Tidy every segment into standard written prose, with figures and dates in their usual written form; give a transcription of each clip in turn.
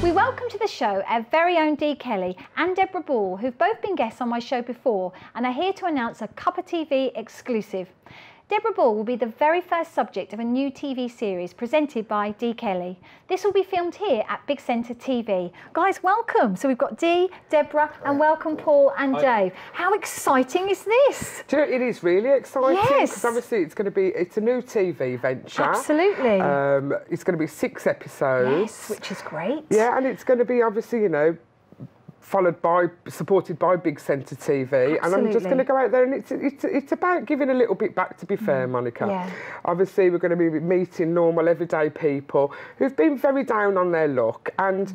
We welcome to the show our very own Dee Kelly and Debra Ball, who've both been guests on my show before and are here to announce a Cuppa TV exclusive. Debra Ball will be the very first subject of a new TV series presented by Dee Kelly. This will be filmed here at Big Centre TV. Guys, welcome. So we've got Dee, Debra, and welcome Paul and Dave. How exciting is this? Do you know, it is really exciting. Yes. Because obviously it's a new TV venture. Absolutely. It's going to be 6 episodes. Yes, which is great. Yeah, and it's going to be obviously, you know, supported by Big Centre TV. Absolutely. And I'm just going to go out there, and it's about giving a little bit back, to be fair, Monica. Yeah. Obviously, we're going to be meeting normal, everyday people who've been very down on their luck, and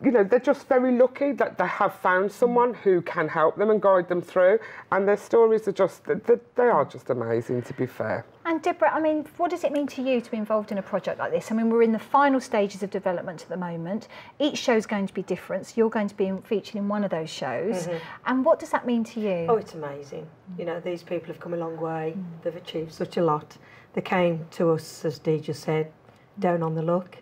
you know, they're just very lucky that they have found someone who can help them and guide them through, and their stories are just, they are just amazing, to be fair. And Debra, I mean, what does it mean to you to be involved in a project like this? I mean, we're in the final stages of development at the moment. Each show's going to be different, so you're going to be featured in one of those shows. And what does that mean to you? Oh, it's amazing. You know, these people have come a long way. They've achieved such a lot. They came to us, as Dee just said, down on the luck.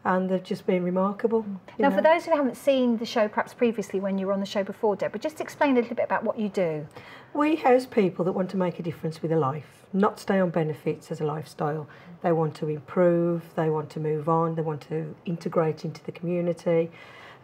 And they've just been remarkable. Now, for those who haven't seen the show perhaps previously when you were on the show before, Debra, just explain a little bit about what you do. We house people that want to make a difference with their life, not stay on benefits as a lifestyle. They want to improve, they want to move on, they want to integrate into the community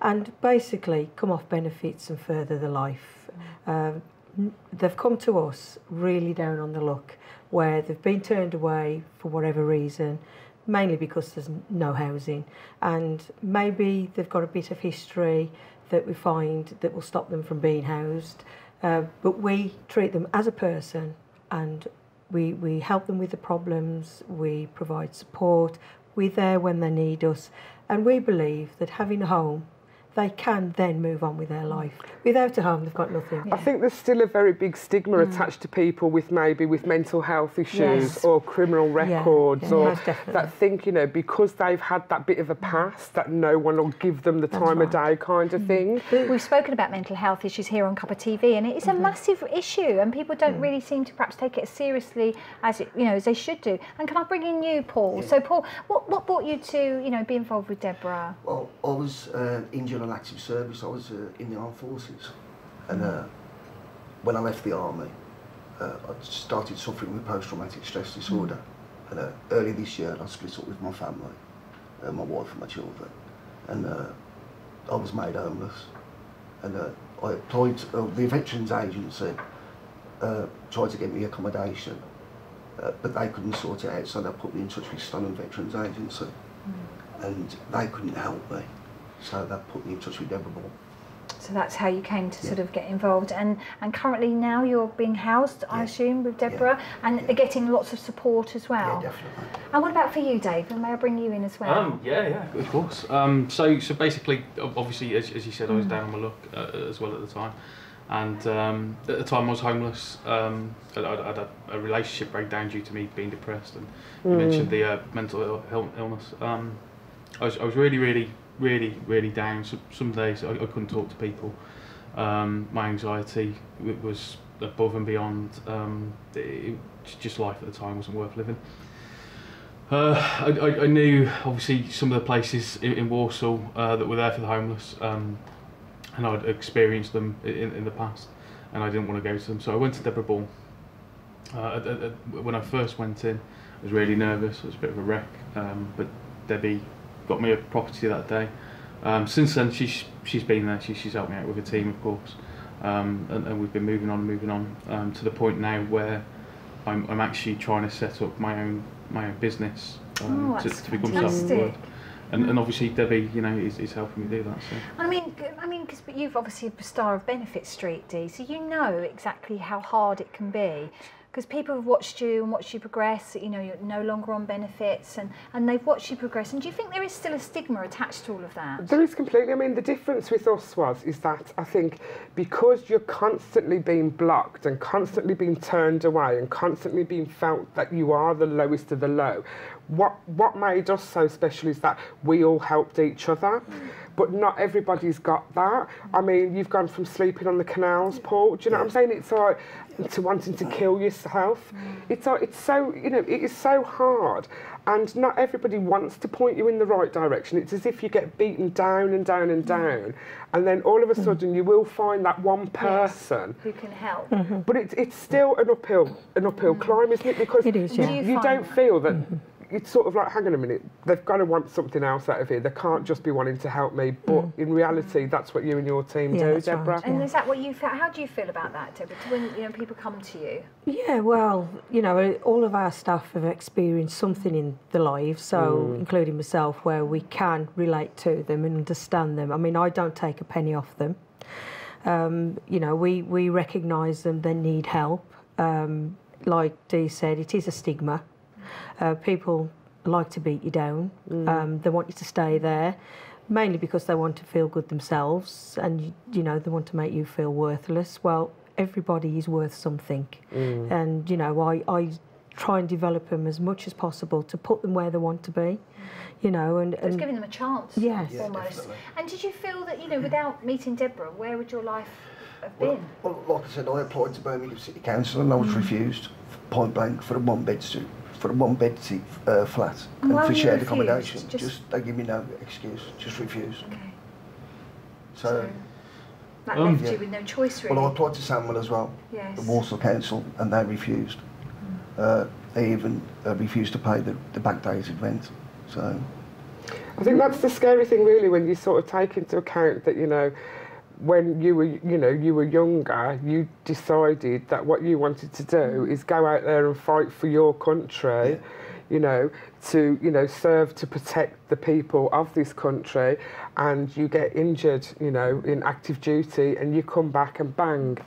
and basically come off benefits and further their life. They've come to us really down on the luck, where they've been turned away for whatever reason, mainly because there's no housing, and maybe they've got a bit of history that we find that will stop them from being housed, but we treat them as a person, and we help them with the problems, we provide support, we're there when they need us, and we believe that having a home, they can then move on with their life. Without a home, they've got nothing. I think there's still a very big stigma attached to people with maybe mental health issues or criminal records, or that think, you know, because they've had that bit of a past, that no one will give them the time of day kind of thing. We've spoken about mental health issues here on Cuppa TV, and it is a massive issue, and people don't really seem to perhaps take it as seriously as as they should do. And can I bring in you, Paul? So, Paul, what brought you to be involved with Debra? Well, I was injured on active service. I was in the armed forces, and when I left the army, I started suffering with post-traumatic stress disorder. And early this year, I split up with my family, my wife and my children, and I was made homeless. And I applied to the Veterans Agency, tried to get me accommodation, but they couldn't sort it out, so they put me in touch with Stoneham Veterans Agency, and they couldn't help me. So that put me in touch with Debra Ball. So that's how you came to sort of get involved, and currently now you're being housed, I assume, with Debra, and are getting lots of support as well. Yeah, definitely. And what about for you, Dave? And may I bring you in as well? Yeah, of course. So basically, obviously, as you said, I was down on my luck as well at the time, and at the time I was homeless. I'd had a relationship breakdown due to me being depressed, and you mentioned the mental illness. I was really down. Some days I couldn't talk to people. My anxiety was above and beyond. Just life at the time wasn't worth living. I knew obviously some of the places in Warsaw that were there for the homeless, and I'd experienced them in the past, and I didn't want to go to them. So I went to Debra Ball. When I first went in, I was really nervous. It was a bit of a wreck, but Debbie got me a property that day. Since then, she's been there. She's helped me out with a team, of course, and we've been moving on to the point now where I'm actually trying to set up my own business to become self-employed. And obviously Debbie, is helping me do that. So. I mean, because you've obviously a star of Benefit Street, Dee, so you know exactly how hard it can be. Because people have watched you and watched you progress, you're no longer on benefits, and they've watched you progress. And do you think there is still a stigma attached to all of that? There is completely. I mean, the difference with us is that I think because you're constantly being blocked and constantly being turned away and constantly being felt that you are the lowest of the low, what made us so special is that we all helped each other. But not everybody's got that. I mean, you've gone from sleeping on the canals, Paul. Do you know what I'm saying? It's like to wanting to kill yourself. It's like, it's so, you know, it is so hard. And not everybody wants to point you in the right direction. It's as if you get beaten down and down and down. And then all of a sudden you will find that one person who can help. But it's still an uphill climb, isn't it? Because it is, yeah. you don't feel that it's sort of like, hang on a minute, they've got to want something else out of here. They can't just be wanting to help me. But in reality, that's what you and your team do, Debra. Right, And is that what you feel? How do you feel about that, Debra? When people come to you? Yeah, well, you know, all of our staff have experienced something in their lives, so including myself, where we can relate to them and understand them. I mean, I don't take a penny off them. You know, we recognise them, they need help. Like Dee said, it is a stigma. People like to beat you down. They want you to stay there, mainly because they want to feel good themselves, and you know, they want to make you feel worthless. Well, everybody is worth something, and you know, I try and develop them as much as possible to put them where they want to be. You know, and It's giving them a chance. Yes. Almost. Definitely. And did you feel that, you know, without meeting Debra, where would your life have been? Well, like I said, I applied to Birmingham City Council and I was refused point blank for a one-bed flat and why for were you shared refused? accommodation. Just- They give me no excuse, just refused. Okay. So, That left yeah. you with no choice, really. well, I applied to Sandwell as well, Yes. the Walsall Council, and they refused. They even refused to pay the back days of rent. So, I think that's the scary thing, really, when you sort of take into account that, you know, when you were younger, you decided that what you wanted to do is go out there and fight for your country, you know, to, you know, serve to protect the people of this country, and you get injured, you know, in active duty, and you come back and bang,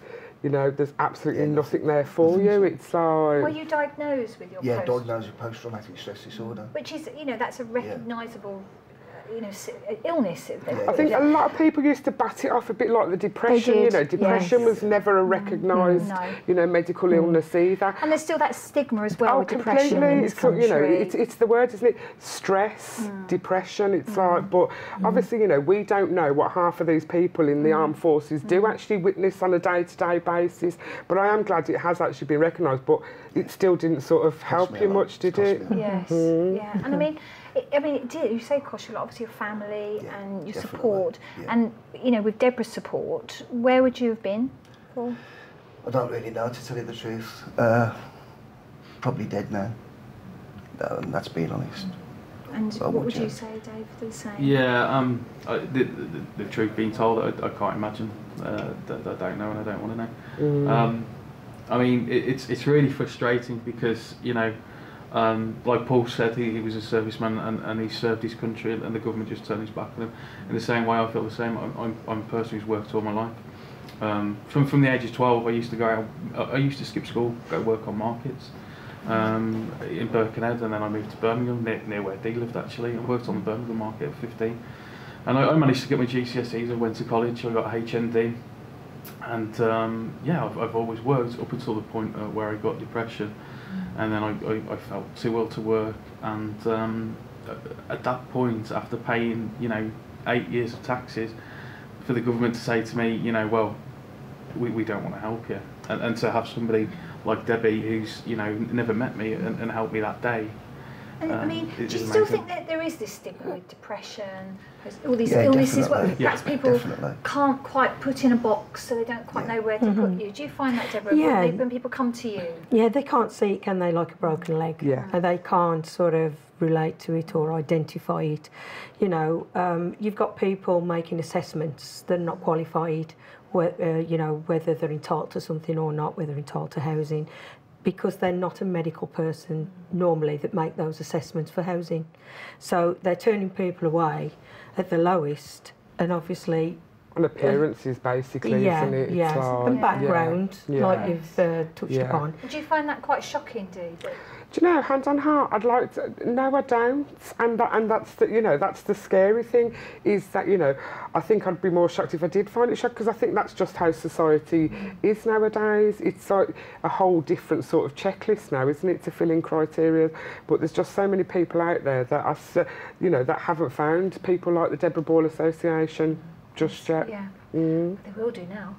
you know, there's absolutely nothing there for you. It's like... Were you diagnosed with your diagnosed with post-traumatic stress disorder. Which is, you know, that's a recognisable, you know, illness. I think a lot of people used to bat it off a bit like the depression. You know, depression was never a recognised, you know, medical illness either. And there's still that stigma as well with depression completely. in this country. You know, it's the word, isn't it? Stress, depression. It's like, but obviously, you know, we don't know what half of these people in the armed forces do actually witness on a day-to-day basis. But I am glad it has actually been recognised. But it still didn't sort of help you much, did it? Yes. Yeah. And I mean, it did. You say it cost you a lot, obviously, your family and your support. Yeah. And, you know, with Debra's support, where would you have been, Paul? I don't really know, to tell you the truth. Probably dead now. And that's being honest. And what would you say, Dave, to the same? Yeah, the truth being told, I can't imagine. That I don't know and I don't want to know. I mean, it's really frustrating because, you know, like Paul said, he was a serviceman and he served his country, and the government just turned his back on him. In the same way, I feel the same. I'm a person who's worked all my life. From the age of 12, I used to go out. I used to skip school, go work on markets in Birkenhead, and then I moved to Birmingham, near where Dee lived actually. I worked on the Birmingham market at 15, and I managed to get my GCSEs. I went to college. I got a HND, and yeah, I've always worked up until the point where I got depression. And then I felt too ill to work, and at that point, after paying, you know, 8 years of taxes, for the government to say to me, you know, well, we don't want to help you, and to have somebody like Debbie, who's, you know, never met me and helped me that day. And I mean, do you still amazing. think that there is this stigma with depression, all these illnesses, perhaps people can't quite put in a box, so they don't quite know where to put you? Do you find that, Debra, when people come to you? Yeah, they can't see it, can they, like a broken leg? Yeah. And they can't sort of relate to it or identify it. You know, you've got people making assessments that are not qualified, you know, whether they're entitled to something or not, whether they're entitled to housing, because they're not a medical person normally that make those assessments for housing. So they're turning people away at the lowest, and obviously... On appearances, basically, isn't it? Yeah, and background, like you've touched upon. Would you find that quite shocking, Dee? Do you know, hand on heart, I'd like to, no I don't, and that's the, you know, that's the scary thing, is that, you know, I think I'd be more shocked if I did find it shocked, because I think that's just how society is nowadays. It's like a whole different sort of checklist now, isn't it, to fill in criteria, but there's just so many people out there that are, you know, that haven't found people like the Debra Ball Association just yet. Yeah. Mm. They will do now.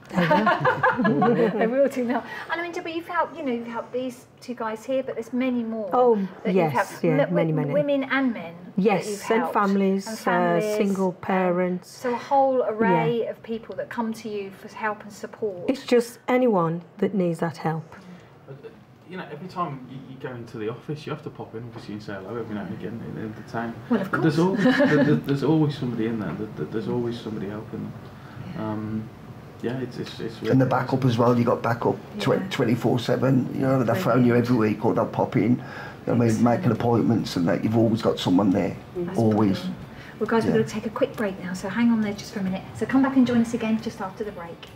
They will do now. And I mean, Deborah, you've helped, you know, you've helped these two guys here, but there's many more. Oh, that you've yes, helped. yeah, many. Women and men. Yes, that you've and helped. families, And families, single parents. So a whole array of people that come to you for help and support. It's just anyone that needs that help. You know, every time you go into the office, you have to pop in, obviously, and say hello every now and again in the town. Well, of But course. there's always somebody in there. There's always somebody helping them. Yeah, it's really And the backup as well, you got backup 24/7, you know, they'll phone you every week or they'll pop in, I mean, making appointments and that, you've always got someone there, That's always. brilliant. Well, guys, we're going to take a quick break now, so hang on there just for a minute. So come back and join us again just after the break.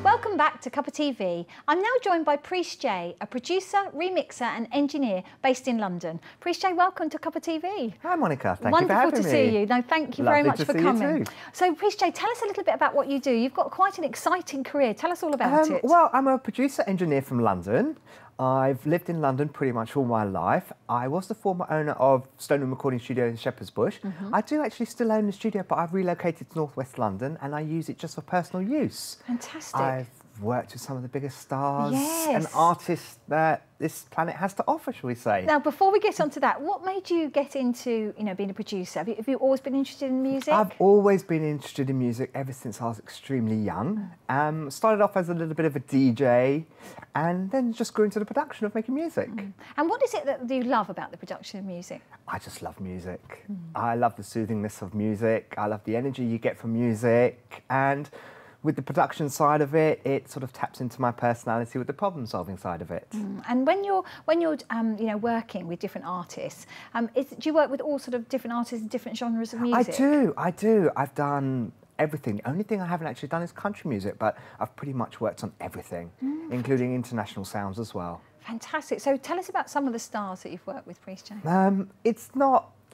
Welcome back to Cuppa TV. I'm now joined by Priest J, a producer, remixer and engineer based in London. Priest J, welcome to Cuppa TV. Hi Monica, thank you for having me. Wonderful to see you. No, thank you very Lovely much to for see you coming. too. So Priest J, tell us a little bit about what you do. You've got quite an exciting career. Tell us all about it. Well, I'm a producer engineer from London. I've lived in London pretty much all my life. I was the former owner of Stoneham Recording Studio in Shepherd's Bush. I do actually still own the studio, but I've relocated to North West London and I use it just for personal use. Fantastic. I've worked with some of the biggest stars Yes. and artists that this planet has to offer, shall we say. Now, before we get onto that, what made you get into, you know, being a producer? Have you always been interested in music? I've always been interested in music ever since I was extremely young. Started off as a little bit of a DJ and then just grew into the production of making music. And what is it that you love about the production of music? I just love music. I love the soothingness of music. I love the energy you get from music. And with the production side of it, it sort of taps into my personality with the problem-solving side of it. And when you're you know, working with different artists, do you work with all sort of different artists and different genres of music? I do. I've done everything. The only thing I haven't actually done is country music, but I've pretty much worked on everything, including international sounds as well. Fantastic. So tell us about some of the stars that you've worked with, Priest J.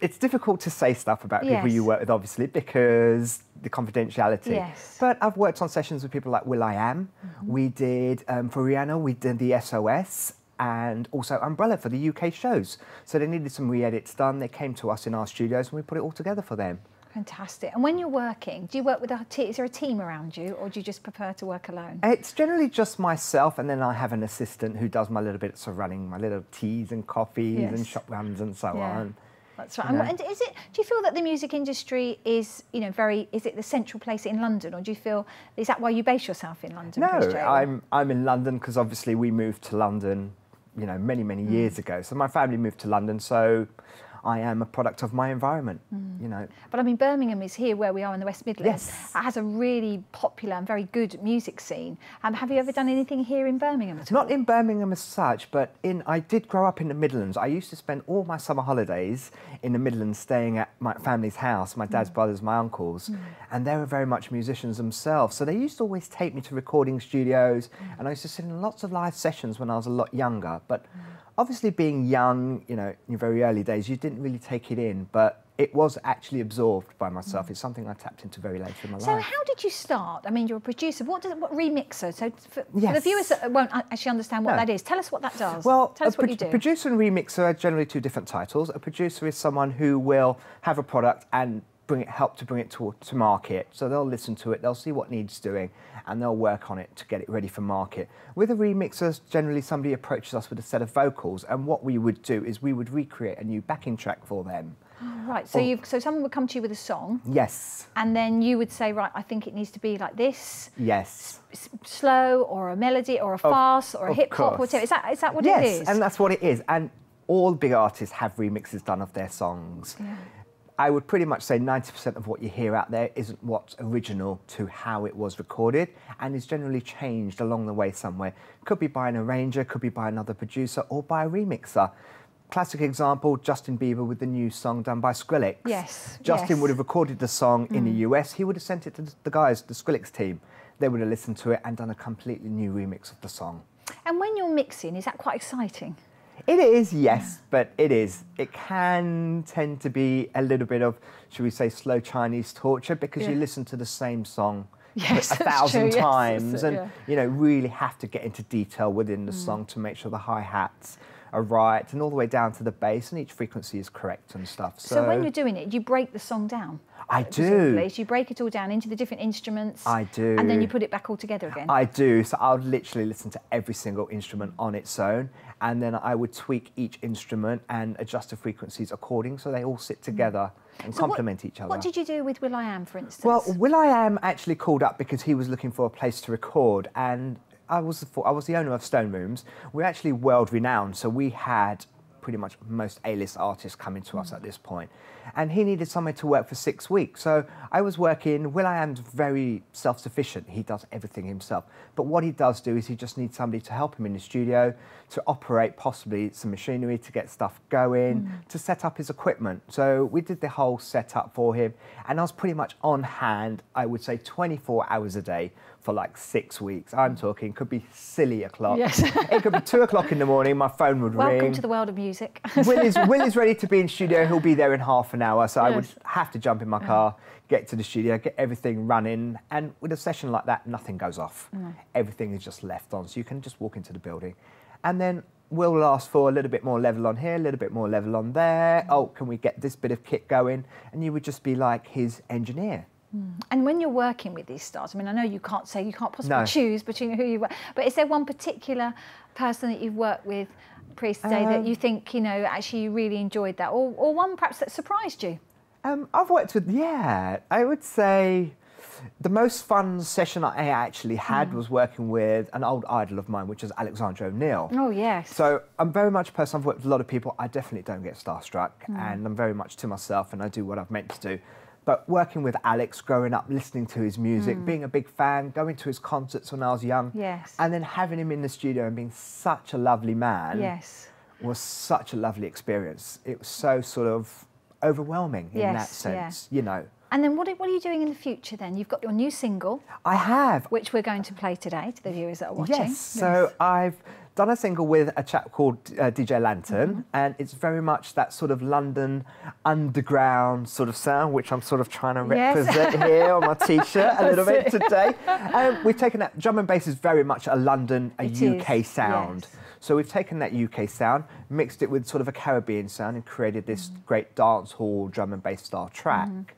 It's difficult to say stuff about people Yes. you work with, obviously, because the confidentiality. Yes. But I've worked on sessions with people like will.i.am. We did, for Rihanna, we did the SOS and also Umbrella for the UK shows. So they needed some re-edits done. They came to us in our studios and we put it all together for them. Fantastic. And when you're working, do you work with is there a team around you, or do you just prefer to work alone? It's generally just myself, and then I have an assistant who does my little bits of running, my little teas and coffees and shop runs and so on. That's right. And do you feel that the music industry is, you know, is it the central place in London, or do you feel, is that why you base yourself in London? No, I'm in London because obviously we moved to London, you know, many years ago. So my family moved to London, so I am a product of my environment, you know. But I mean, Birmingham is here where we are in the West Midlands. Yes. It has a really popular and very good music scene. Have you ever done anything here in Birmingham at all? Not in Birmingham as such, but I did grow up in the Midlands. I used to spend all my summer holidays in the Midlands staying at my family's house, my dad's brothers, my uncles, and they were very much musicians themselves. So they used to always take me to recording studios, and I used to sit in lots of live sessions when I was a lot younger. But obviously being young, you know, in your very early days, you didn't really take it in, but it was actually absorbed by myself. It's something I tapped into very later in my life. So how did you start? I mean, you're a producer. What remixer? So for the viewers that won't actually understand what that is, tell us what that does. Well, tell us what you do. Producer and remixer are generally two different titles. A producer is someone who will have a product and help to bring it to market. So they'll listen to it, they'll see what needs doing, and they'll work on it to get it ready for market. With a remixer, generally somebody approaches us with a set of vocals, and what we would do is we would recreate a new backing track for them. Right, so so someone would come to you with a song. Yes. And then you would say, right, I think it needs to be like this. Yes. Slow, or a melody, or a fast, or a hip hop, whatever. Is that what it is? Yes, and that's what it is. And all big artists have remixes done of their songs. Yeah. I would pretty much say 90% of what you hear out there isn't what's original to how it was recorded, and is generally changed along the way somewhere. Could be by an arranger, could be by another producer, or by a remixer. classic example, Justin Bieber with the new song done by Skrillex. Yes. Justin yes. would have recorded the song in the US. He would have sent it to the guys, the Skrillex team. They would have listened to it and done a completely new remix of the song. And when you're mixing, is that quite exciting? It is, yes, but it is. It can tend to be a little bit of, should we say, slow Chinese torture, because you listen to the same song Yes, a thousand times, yes, and you know, really have to get into detail within the song to make sure the hi-hats are right, and all the way down to the bass, and each frequency is correct and stuff. So when you're doing it, you break the song down? I do. So you break it all down into the different instruments. I do. And then you put it back all together again? I do. So I would literally listen to every single instrument on its own, and then I would tweak each instrument and adjust the frequencies according so they all sit together and complement each other. What did you do with will.i.am, for instance? Well, will.i.am actually called up because he was looking for a place to record, and I was the owner of Stone Rooms. We're actually world renowned, so we had pretty much most A-list artists coming to us at this point. And he needed somewhere to work for 6 weeks. So I was working, will.i.am's very self-sufficient. He does everything himself. But what he does do is he just needs somebody to help him in the studio, to operate possibly some machinery, to get stuff going, to set up his equipment. So we did the whole setup for him. And I was pretty much on hand, I would say 24 hours a day for like 6 weeks. I'm talking, could be silly o'clock. Yes. It could be 2 o'clock in the morning, my phone would ring. Welcome to the world of music. Will is ready to be in studio. He'll be there in half an hour. So I would have to jump in my car, get to the studio, get everything running. And with a session like that, nothing goes off. Everything is just left on. So you can just walk into the building. And then we'll ask for a little bit more level on here, a little bit more level on there. Oh, can we get this bit of kit going? And you would just be like his engineer. And when you're working with these stars, I mean, I know you can't possibly choose between who you work, but is there one particular person that you've worked with, Priest Day, that you think, you know, actually you really enjoyed that, or one perhaps that surprised you? I've worked with, I would say the most fun session I actually had was working with an old idol of mine, which is Alexandra O'Neill. Oh, yes. So I'm very much a person, I've worked with a lot of people, I definitely don't get starstruck, and I'm very much to myself, and I do what I've meant to do. But working with Alex, growing up, listening to his music, being a big fan, going to his concerts when I was young, and then having him in the studio and being such a lovely man was such a lovely experience. It was so sort of overwhelming in that sense, you know. And then what are you doing in the future then? You've got your new single. I have. Which we're going to play today to the viewers that are watching. Yes, so I've done a single with a chap called DJ Lantern, and it's very much that sort of London underground sort of sound, which I'm sort of trying to represent here on my T-shirt a little bit today. We've taken that, drum and bass is very much a London, UK sound. Yes. So we've taken that UK sound, mixed it with sort of a Caribbean sound, and created this great dance hall drum and bass style track.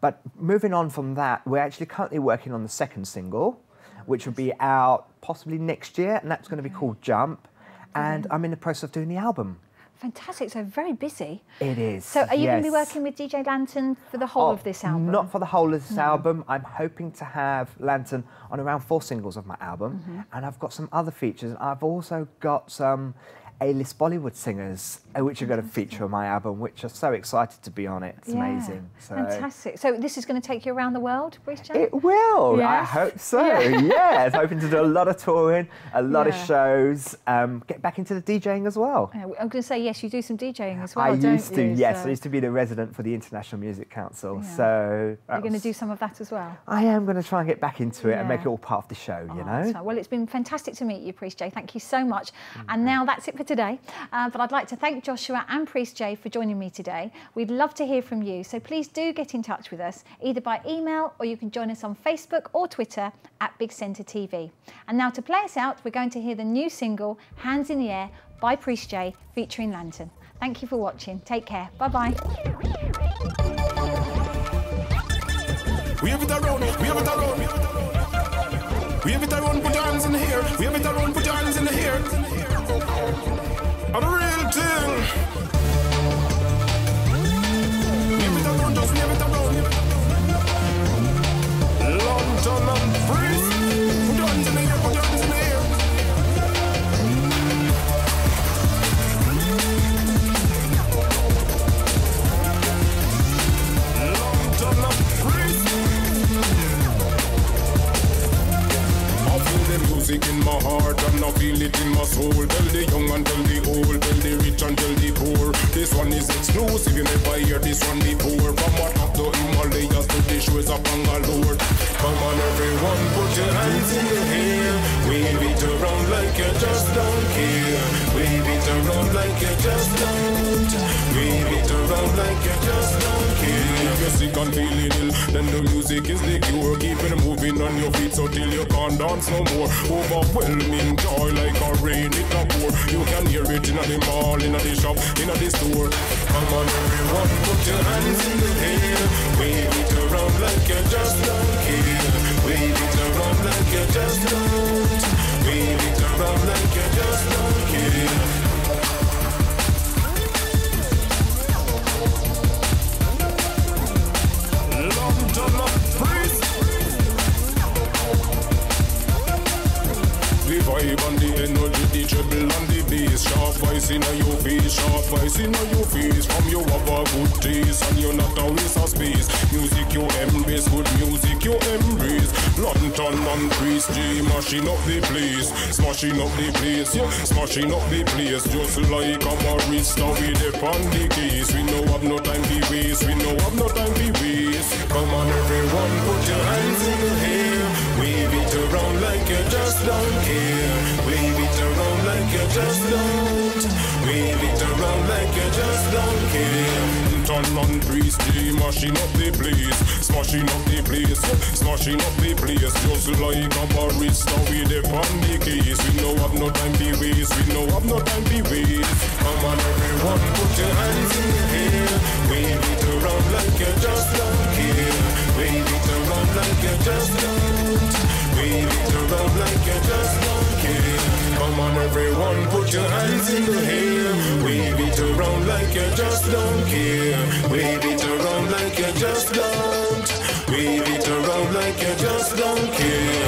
But moving on from that, we're actually currently working on the second single, which will be out possibly next year, and that's going to be called Jump. And I'm in the process of doing the album. Fantastic, so very busy. It is. So are you going to be working with DJ Lantern for the whole of this album? Not for the whole of this album. I'm hoping to have Lantern on around 4 singles of my album. And I've got some other features. I've also got some A-list Bollywood singers, which are going to feature on my album, which are so excited to be on it. It's amazing. So. Fantastic. So this is going to take you around the world, Priest Day? It will. Yes. I hope so. Yes. Hoping to do a lot of touring, a lot of shows, get back into the DJing as well. I'm going to say, yes, you do some DJing as well, I used to, yes. I used to be the resident for the International Music Council. So you're going to do some of that as well? I am going to try and get back into it and make it all part of the show, you know? Well, it's been fantastic to meet you, Priest Day. Thank you so much. And now that's it for today. But I'd like to thank Joshua and Priest Jay for joining me today. We'd love to hear from you, so please do get in touch with us, either by email or you can join us on Facebook or Twitter at Big Centre TV. And now to play us out, we're going to hear the new single, Hands in the Air, by Priest Jay, featuring Lantern. Thank you for watching. Take care. Bye-bye. We have it around, we have it around. We have it around, put your hands in the air. We have it around, put your hands in the air. A real thing. We have it around us, we have it around. London and freeze. Put your hands in the air, put your hands in the air. London and freeze. I feel the music. music in my heart and I feel it in my soul. Tell the young and tell the old, tell the rich and tell the poor. This one is exclusive, you never hear this one before. From what up the Himalayas to the shores of Bangalore. Come on everyone, put your hands in the air. Wave it around like you just don't care. Wave it around like you just don't. Wave it around like you just don't care. If you're sick and feeling ill, then the music is the cure. Keep it moving on your feet so till you can't dance no more. Overwhelming joy like a rain, it a pour. You can hear it in the mall, in the shop, in the store. Come on everyone, put your hands in the air. Wave it around like you just don't care. Wave it around like you just don't. Wave it around like you just don't care. Long time of praise. The vibe and the energy, the treble and the bass. Sharp voice in your face, sharp voice in your face. From you have a good taste and you're not a waste of space. Music you embrace, good music you embrace. London and Priest J mashing up the place, smashing up the place, yeah, smashing up the place. Just like a barista with the on the case. We no have no time to waste, we no have no time to waste. Come on everyone, put your hands in the air. Wave it around like you just don't care. Wave it around like you just don't. Wave it around like you just don't care. Turn on Priest J mashing up the place, smashing up the place, yeah, smashing up the place. Just like a barista with the on the case. We no have no time to waste, we no have no time to waste. Come on everyone, put your hands in the air. Wave it around like you just don't care. Wave it around like you just don't. Wave it around like you just don't care. Come on everyone, put your hands in the air. Wave it around like you just don't care. Wave it around like you just don't. Wave it around like you just don't care.